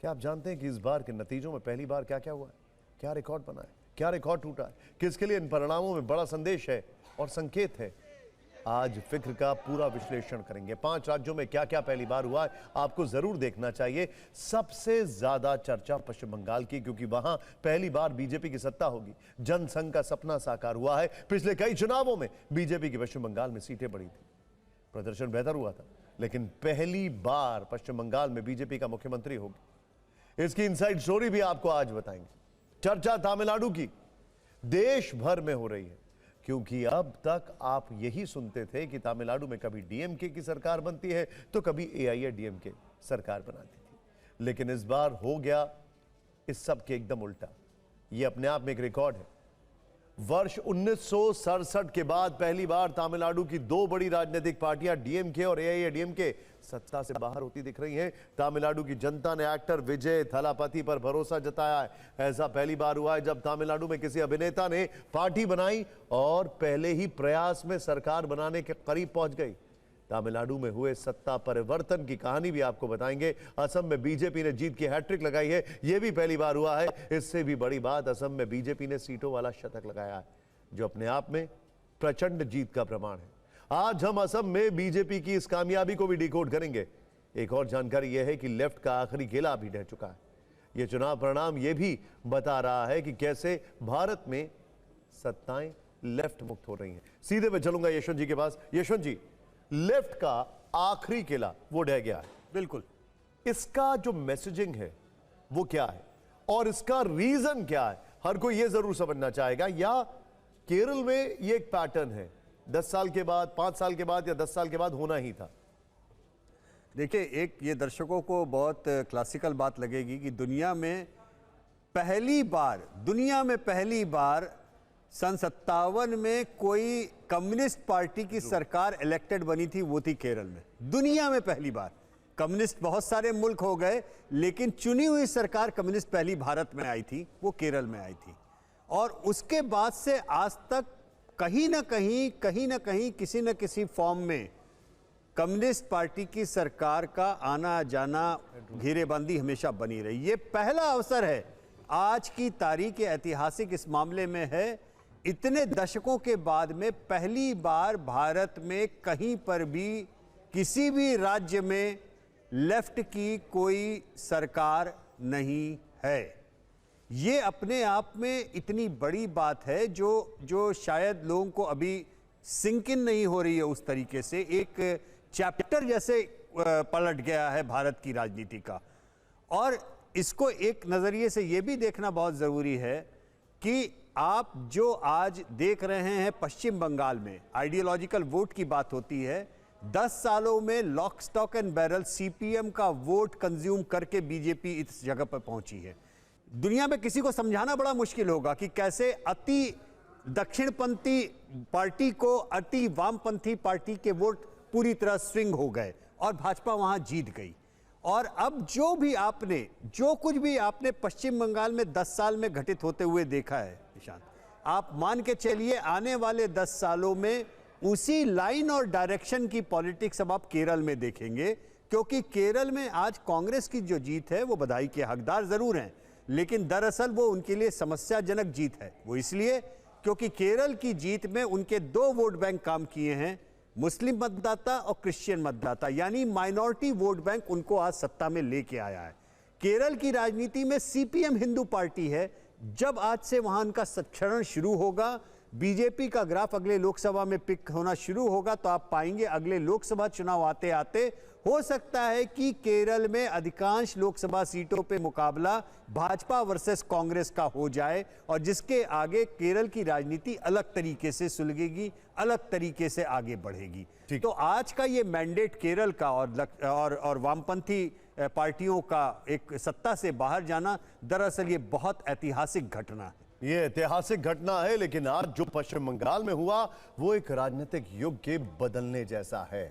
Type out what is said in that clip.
क्या आप जानते हैं कि इस बार के नतीजों में पहली बार क्या क्या हुआ है? क्या रिकॉर्ड बना है, क्या रिकॉर्ड टूटा है, किसके लिए इन परिणामों में बड़ा संदेश है और संकेत है? आज फिक्र का पूरा विश्लेषण करेंगे। 5 राज्यों में क्या क्या पहली बार हुआ है, आपको जरूर देखना चाहिए। सबसे ज्यादा चर्चा पश्चिम बंगाल की, क्योंकि वहां पहली बार बीजेपी की सत्ता होगी। जनसंघ का सपना साकार हुआ है। पिछले कई चुनावों में बीजेपी की पश्चिम बंगाल में सीटें बढ़ी थी, प्रदर्शन बेहतर हुआ था, लेकिन पहली बार पश्चिम बंगाल में बीजेपी का मुख्यमंत्री होगी। इसकी इनसाइड स्टोरी भी आपको आज बताएंगे। चर्चा तमिलनाडु की देश भर में हो रही है, क्योंकि अब तक आप यही सुनते थे कि तमिलनाडु में कभी डीएमके की सरकार बनती है तो कभी एआईएडीएमके सरकार बनाती थी, लेकिन इस बार हो गया इस सब के एकदम उल्टा। यह अपने आप में एक रिकॉर्ड है। वर्ष 1967 के बाद पहली बार तमिलनाडु की 2 बड़ी राजनीतिक पार्टियां डीएमके और एआईएडीएमके सत्ता से बाहर होती दिख रही हैं। तमिलनाडु की जनता ने एक्टर विजय थलापति पर भरोसा जताया है। ऐसा पहली बार हुआ है जब तमिलनाडु में किसी अभिनेता ने पार्टी बनाई और पहले ही प्रयास में सरकार बनाने के करीब पहुंच गई। तमिलनाडु में हुए सत्ता परिवर्तन की कहानी भी आपको बताएंगे। असम में बीजेपी ने जीत की हैट्रिक लगाई है, यह भी पहली बार हुआ है। इससे भी बड़ी बात, असम में बीजेपी ने सीटों वाला शतक लगाया है, जो अपने आप में प्रचंड जीत का प्रमाण है। आज हम असम में बीजेपी की इस कामयाबी को भी डिकोड करेंगे। एक और जानकारी यह है कि लेफ्ट का आखिरी किला भी ढह चुका है। यह चुनाव परिणाम यह भी बता रहा है कि कैसे भारत में सत्ताएं लेफ्ट मुक्त हो रही हैं। सीधे मैं चलूंगा यशवंत जी के पास। यशवंत जी, लेफ्ट का आखिरी किला वो ढह गया है, बिल्कुल। इसका जो मैसेजिंग है वो क्या है और इसका रीजन क्या है? हर कोई ये जरूर समझना चाहेगा। या केरल में ये एक पैटर्न है, 10 साल के बाद, 5 साल के बाद या 10 साल के बाद होना ही था। देखिए, एक ये दर्शकों को बहुत क्लासिकल बात लगेगी कि दुनिया में पहली बार सन 57 में कोई कम्युनिस्ट पार्टी की सरकार इलेक्टेड बनी थी, वो थी केरल में। दुनिया में पहली बार। कम्युनिस्ट बहुत सारे मुल्क हो गए, लेकिन चुनी हुई सरकार कम्युनिस्ट पहली भारत में आई थी, वो केरल में आई थी। और उसके बाद से आज तक कहीं ना कहीं किसी न किसी फॉर्म में कम्युनिस्ट पार्टी की सरकार का आना जाना, घेरेबंदी हमेशा बनी रही। ये पहला अवसर है आज की तारीख, ऐतिहासिक इस मामले में है। इतने दशकों के बाद में पहली बार भारत में कहीं पर भी किसी भी राज्य में लेफ्ट की कोई सरकार नहीं है। ये अपने आप में इतनी बड़ी बात है जो शायद लोगों को अभी सिंक इन नहीं हो रही है। उस तरीके से एक चैप्टर जैसे पलट गया है भारत की राजनीति का। और इसको एक नजरिए से यह भी देखना बहुत जरूरी है कि आप जो आज देख रहे हैं पश्चिम बंगाल में आइडियोलॉजिकल वोट की बात होती है। 10 सालों में lock stock and barrel CPM का वोट कंज्यूम करके बीजेपी इस जगह पर पहुंची है। दुनिया में किसी को समझाना बड़ा मुश्किल होगा कि कैसे अति दक्षिणपंथी पार्टी को अति वामपंथी पार्टी के वोट पूरी तरह स्विंग हो गए और भाजपा वहां जीत गई। और अब जो कुछ भी आपने पश्चिम बंगाल में 10 साल में घटित होते हुए देखा है निशांत, आप मान के चलिए आने वाले 10 सालों में उसी लाइन और डायरेक्शन की पॉलिटिक्स अब आप केरल में देखेंगे। क्योंकि केरल में आज कांग्रेस की जो जीत है वो बधाई के हकदार जरूर हैं, लेकिन दरअसल वो उनके लिए समस्याजनक जीत है। वो इसलिए क्योंकि केरल की जीत में उनके 2 वोट बैंक काम किए हैं, मुस्लिम मतदाता और क्रिश्चियन मतदाता, यानी माइनॉरिटी वोट बैंक उनको आज सत्ता में लेके आया है। केरल की राजनीति में सीपीएम हिंदू पार्टी है। जब आज से वहां उनका सक्षरण शुरू होगा, बीजेपी का ग्राफ अगले लोकसभा में पिक होना शुरू होगा, तो आप पाएंगे अगले लोकसभा चुनाव आते आते हो सकता है कि केरल में अधिकांश लोकसभा सीटों पे मुकाबला भाजपा वर्सेस कांग्रेस का हो जाए, और जिसके आगे केरल की राजनीति अलग तरीके से सुलगेगी, अलग तरीके से आगे बढ़ेगी। तो आज का ये मैंडेट केरल का और वामपंथी पार्टियों का एक सत्ता से बाहर जाना, दरअसल ये बहुत ऐतिहासिक घटना है। ये ऐतिहासिक घटना है, लेकिन आज जो पश्चिम बंगाल में हुआ वो एक राजनीतिक युग के बदलने जैसा है।